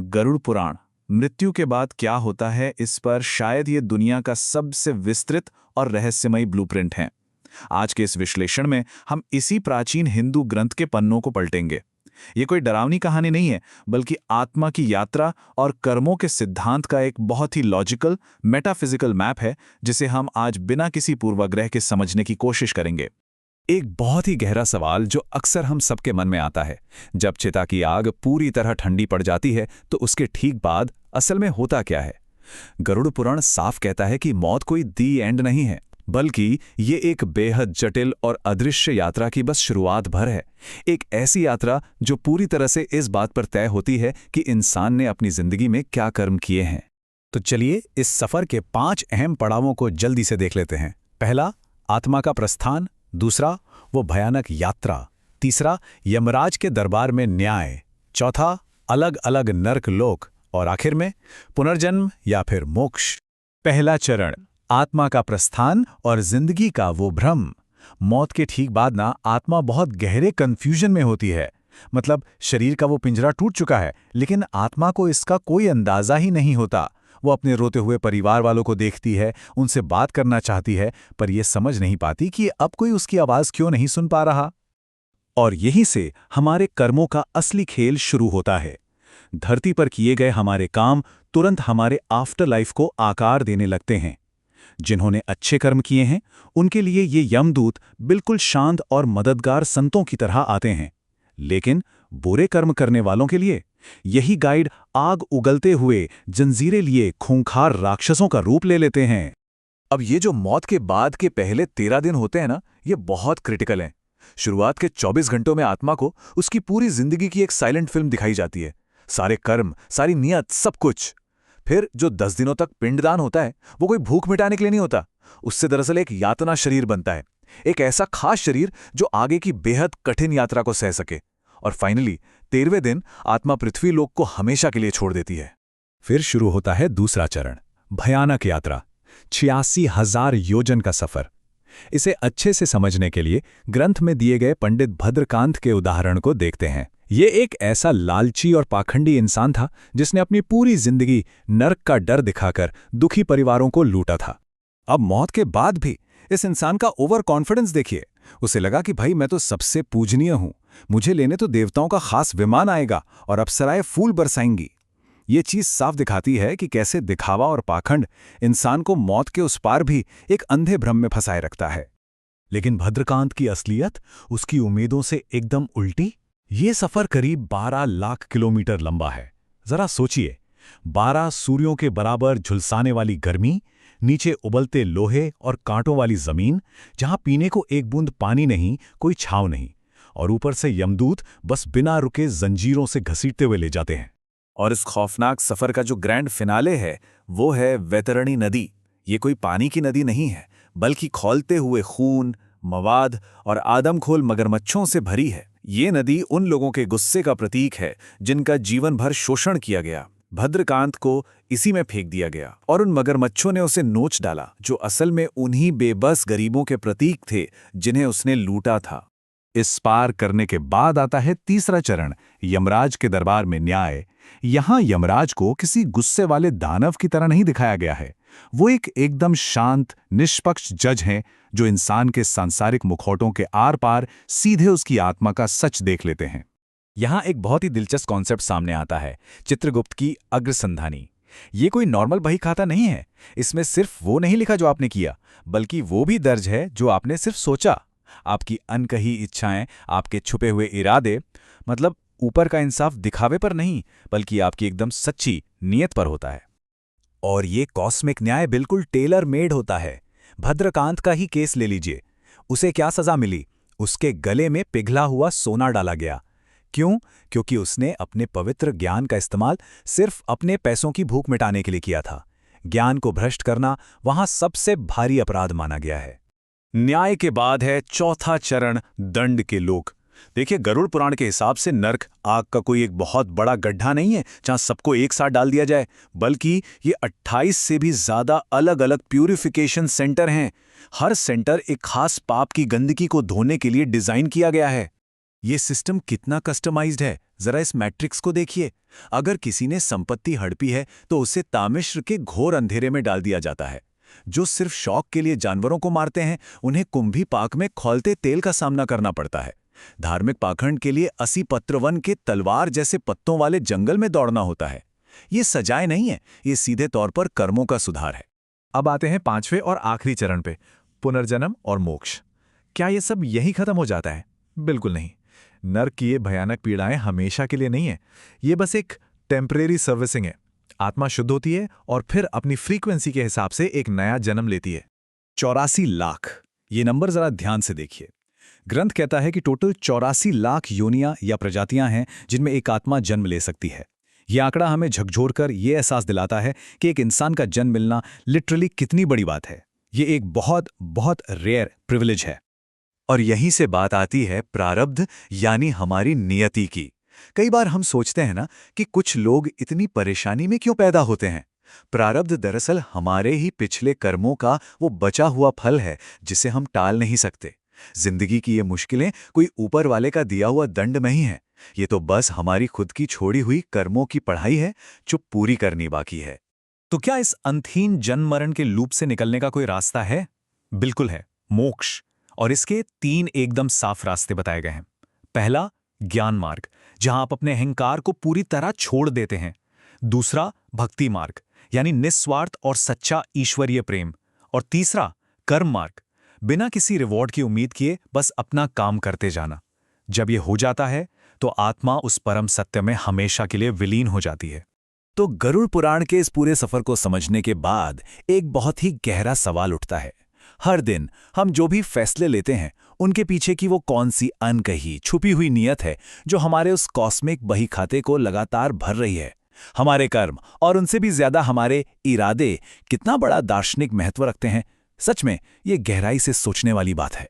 गरुड़ पुराण, मृत्यु के बाद क्या होता है, इस पर शायद ये दुनिया का सबसे विस्तृत और रहस्यमयी ब्लूप्रिंट है। आज के इस विश्लेषण में हम इसी प्राचीन हिंदू ग्रंथ के पन्नों को पलटेंगे। ये कोई डरावनी कहानी नहीं है, बल्कि आत्मा की यात्रा और कर्मों के सिद्धांत का एक बहुत ही लॉजिकल, मेटाफिजिकल मैप है, जिसे हम आज बिना किसी पूर्वाग्रह के समझने की कोशिश करेंगे। एक बहुत ही गहरा सवाल जो अक्सर हम सबके मन में आता है, जब चिता की आग पूरी तरह ठंडी पड़ जाती है तो उसके ठीक बाद असल में होता क्या है। गरुड़ पुराण साफ कहता है कि मौत कोई दी एंड नहीं है, बल्कि ये एक बेहद जटिल और अदृश्य यात्रा की बस शुरुआत भर है। एक ऐसी यात्रा जो पूरी तरह से इस बात पर तय होती है कि इंसान ने अपनी जिंदगी में क्या कर्म किए हैं। तो चलिए इस सफर के 5 अहम पड़ावों को जल्दी से देख लेते हैं। पहला, आत्मा का प्रस्थान। दूसरा, वो भयानक यात्रा। तीसरा, यमराज के दरबार में न्याय। चौथा, अलग अलग नर्क लोक। और आखिर में पुनर्जन्म या फिर मोक्ष। पहला चरण, आत्मा का प्रस्थान और जिंदगी का वो भ्रम। मौत के ठीक बाद ना आत्मा बहुत गहरे कंफ्यूजन में होती है। मतलब शरीर का वो पिंजरा टूट चुका है, लेकिन आत्मा को इसका कोई अंदाजा ही नहीं होता। वो अपने रोते हुए परिवार वालों को देखती है, उनसे बात करना चाहती है, पर यह समझ नहीं पाती कि अब कोई उसकी आवाज क्यों नहीं सुन पा रहा। और यहीं से हमारे कर्मों का असली खेल शुरू होता है। धरती पर किए गए हमारे काम तुरंत हमारे आफ्टर लाइफ को आकार देने लगते हैं। जिन्होंने अच्छे कर्म किए हैं, उनके लिए ये यमदूत बिल्कुल शांत और मददगार संतों की तरह आते हैं। लेकिन बुरे कर्म करने वालों के लिए यही गाइड आग उगलते हुए जंजीरें लिए खूंखार राक्षसों का रूप ले लेते हैं। अब ये जो मौत के बाद के पहले 13 दिन होते हैं ना, ये बहुत क्रिटिकल हैं। शुरुआत के 24 घंटों में आत्मा को उसकी पूरी जिंदगी की एक साइलेंट फिल्म दिखाई जाती है। सारे कर्म, सारी नियत, सब कुछ। फिर जो 10 दिनों तक पिंडदान होता है, वो कोई भूख मिटाने के लिए नहीं होता। उससे दरअसल एक यातना शरीर बनता है, एक ऐसा खास शरीर जो आगे की बेहद कठिन यात्रा को सह सके। और फाइनली 13वें दिन आत्मा पृथ्वी लोक को हमेशा के लिए छोड़ देती है। फिर शुरू होता है दूसरा चरण, भयानक यात्रा। 86,000 योजन का सफर। इसे अच्छे से समझने के लिए ग्रंथ में दिए गए पंडित भद्रकांत के उदाहरण को देखते हैं। ये एक ऐसा लालची और पाखंडी इंसान था जिसने अपनी पूरी जिंदगी नर्क का डर दिखाकर दुखी परिवारों को लूटा था। अब मौत के बाद भी इस इंसान का ओवर कॉन्फिडेंस देखिए। उसे लगा कि भाई मैं तो सबसे पूजनीय हूं, मुझे लेने तो देवताओं का खास विमान आएगा और अप्सराएं फूल बरसाएंगी। ये चीज साफ दिखाती है कि कैसे दिखावा और पाखंड इंसान को मौत के उस पार भी एक अंधे भ्रम में फंसाए रखता है। लेकिन भद्रकांत की असलियत उसकी उम्मीदों से एकदम उल्टी। ये सफर करीब 12 लाख किलोमीटर लंबा है। जरा सोचिए, 12 सूर्यों के बराबर झुलसाने वाली गर्मी, नीचे उबलते लोहे और कांटों वाली जमीन, जहां पीने को एक बूंद पानी नहीं, कोई छांव नहीं, और ऊपर से यमदूत बस बिना रुके जंजीरों से घसीटते हुए ले जाते हैं। और इस खौफनाक सफर का जो ग्रैंड फिनाले है, वो है वैतरणी नदी। ये कोई पानी की नदी नहीं है, बल्कि खौलते हुए खून, मवाद और आदमखोर मगरमच्छों से भरी है। ये नदी उन लोगों के गुस्से का प्रतीक है जिनका जीवन भर शोषण किया गया। भद्रकांत को इसी में फेंक दिया गया और उन मगरमच्छों ने उसे नोच डाला, जो असल में उन्हीं बेबस गरीबों के प्रतीक थे जिन्हें उसने लूटा था। इस पार करने के बाद आता है तीसरा चरण, यमराज के दरबार में न्याय। यहां यमराज को किसी गुस्से वाले दानव की तरह नहीं दिखाया गया है। वो एक एकदम शांत, निष्पक्ष जज हैं जो इंसान के सांसारिक मुखौटों के आर पार सीधे उसकी आत्मा का सच देख लेते हैं। यहां एक बहुत ही दिलचस्प कॉन्सेप्ट सामने आता है, चित्रगुप्त की अग्रसंधानी। ये कोई नॉर्मल बही खाता नहीं है। इसमें सिर्फ वो नहीं लिखा जो आपने किया, बल्कि वो भी दर्ज है जो आपने सिर्फ सोचा। आपकी अनकही इच्छाएं, आपके छुपे हुए इरादे। मतलब ऊपर का इंसाफ दिखावे पर नहीं, बल्कि आपकी एकदम सच्ची नीयत पर होता है। और ये कॉस्मिक न्याय बिल्कुल टेलर मेड होता है। भद्रकांत का ही केस ले लीजिए। उसे क्या सजा मिली? उसके गले में पिघला हुआ सोना डाला गया। क्यों? क्योंकि उसने अपने पवित्र ज्ञान का इस्तेमाल सिर्फ अपने पैसों की भूख मिटाने के लिए किया था। ज्ञान को भ्रष्ट करना वहां सबसे भारी अपराध माना गया है। न्याय के बाद है चौथा चरण, दंड के लोक। देखिए, गरुड़ पुराण के हिसाब से नर्क आग का कोई एक बहुत बड़ा गड्ढा नहीं है जहां सबको एक साथ डाल दिया जाए, बल्कि ये 28 से भी ज्यादा अलग अलग प्यूरिफिकेशन सेंटर हैं। हर सेंटर एक खास पाप की गंदगी को धोने के लिए डिजाइन किया गया है। ये सिस्टम कितना कस्टमाइज्ड है, जरा इस मैट्रिक्स को देखिए। अगर किसी ने संपत्ति हड़पी है तो उसे तामिश्र के घोर अंधेरे में डाल दिया जाता है। जो सिर्फ शौक के लिए जानवरों को मारते हैं, उन्हें कुंभी पाक में खौलते तेल का सामना करना पड़ता है। धार्मिक पाखंड के लिए 80 पत्रवन के तलवार जैसे पत्तों वाले जंगल में दौड़ना होता है। ये सजाएं नहीं है, ये सीधे तौर पर कर्मों का सुधार है। अब आते हैं पांचवें और आखिरी चरण पे, पुनर्जन्म और मोक्ष। क्या ये सब यही खत्म हो जाता है? बिल्कुल नहीं। नर्क की ये भयानक पीड़ाएं हमेशा के लिए नहीं है। ये बस एक टेम्परेरी सर्विसिंग है। आत्मा शुद्ध होती है और फिर अपनी फ्रीक्वेंसी के हिसाब से एक नया जन्म लेती है। 84 लाख, ये नंबर जरा ध्यान से देखिए। ग्रंथ कहता है कि टोटल 84 लाख योनियां या प्रजातियां हैं जिनमें एक आत्मा जन्म ले सकती है। यह आंकड़ा हमें झकझोरकर यह एहसास दिलाता है कि एक इंसान का जन्म मिलना लिटरली कितनी बड़ी बात है। ये एक बहुत बहुत रेयर प्रिविलेज है। और यहीं से बात आती है प्रारब्ध यानी हमारी नियति की। कई बार हम सोचते हैं ना कि कुछ लोग इतनी परेशानी में क्यों पैदा होते हैं। प्रारब्ध दरअसल हमारे ही पिछले कर्मों का वो बचा हुआ फल है जिसे हम टाल नहीं सकते। जिंदगी की ये मुश्किलें कोई ऊपर वाले का दिया हुआ दंड नहीं है। ये तो बस हमारी खुद की छोड़ी हुई कर्मों की पढ़ाई है जो पूरी करनी बाकी है। तो क्या इस अंतहीन जन्म मरण के लूप से निकलने का कोई रास्ता है? बिल्कुल है, मोक्ष। और इसके 3 एकदम साफ रास्ते बताए गए हैं। पहला, ज्ञान मार्ग, जहां आप अपने अहंकार को पूरी तरह छोड़ देते हैं। दूसरा, भक्ति मार्ग, यानी निस्वार्थ और सच्चा ईश्वरीय प्रेम। और तीसरा, कर्म मार्ग, बिना किसी रिवॉर्ड की उम्मीद किए बस अपना काम करते जाना। जब यह हो जाता है तो आत्मा उस परम सत्य में हमेशा के लिए विलीन हो जाती है। तो गरुड़ पुराण के इस पूरे सफर को समझने के बाद एक बहुत ही गहरा सवाल उठता है। हर दिन हम जो भी फैसले लेते हैं, उनके पीछे की वो कौन सी अनकही छुपी हुई नीयत है जो हमारे उस कॉस्मिक बही खाते को लगातार भर रही है। हमारे कर्म और उनसे भी ज्यादा हमारे इरादे कितना बड़ा दार्शनिक महत्व रखते हैं। सच में ये गहराई से सोचने वाली बात है।